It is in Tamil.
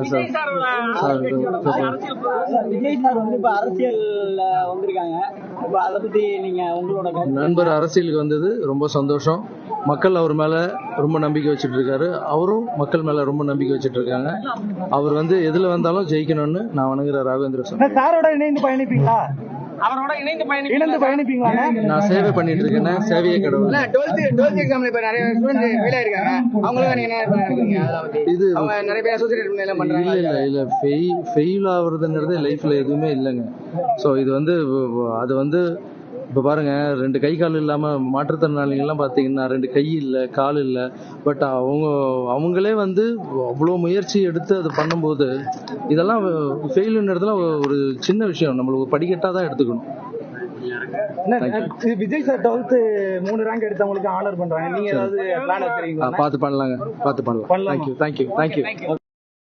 விஜய் சாரோட விஜய் சார் வந்து இப்ப அரசியல்ல வந்திருக்காங்க. இப்ப அதை பத்தி நீங்க உங்களோட நண்பர் அரசியலுக்கு வந்தது ரொம்ப சந்தோஷம். மக்கள் அவர் மேல ரொம்ப நம்பிக்கை வச்சுட்டு இருக்காரு, அவரும் மக்கள் மேல ரொம்ப நம்பிக்கை வச்சுட்டு இருக்காங்க. அவர் வந்து எதுல வந்தாலும் ஜெயிக்கணும்னு நான் வணங்குற ராகவேந்திர சார். சாரோட இணைந்து பயணிப்பீங்களா? அவரோட இணைந்து பயணிப்பீங்களா? நான் சேவை பண்ணிட்டு இருக்கேன். சேவையே கடவுள். 12th எக்ஸாம்ல இப்ப நிறைய ஸ்டூடெண்ட் ஃபெயில் ஆயிருக்காங்க. அவங்களுக்கு நீங்க என்ன நினைக்கிறீங்க? இது அவங்க நிறைய பேர் அசோசியேட் எல்லாம் பண்றாங்க. இல்ல ஃபெயில் ஆகுறதுங்கிறது லைஃப்ல எதுவுமே இல்லைங்க. ஸோ இது வந்து அது வந்து இப்போ பாருங்க, 2 கை கால் இல்லாம மாற்றுத்திறனாளிகள்லாம் பார்த்தீங்கன்னா 2 கை இல்லை, கால் இல்லை. பட் அவங்களே வந்து அவ்வளோ முயற்சி எடுத்து அது பண்ணும்போது இதெல்லாம் ஃபெயிலுன்றதுலாம் ஒரு சின்ன விஷயம், நம்மளுக்கு படிக்கட்டாக தான் எடுத்துக்கணும். விஜய் சார் 12th 3 ரேங்க் எடுத்தவங்களுக்கு ஆனர் பண்றாங்க. நீங்க ஏதாவது பிளான் வச்சிருக்கீங்களா? பார்த்து பண்ணலாம். தேங்க்யூ.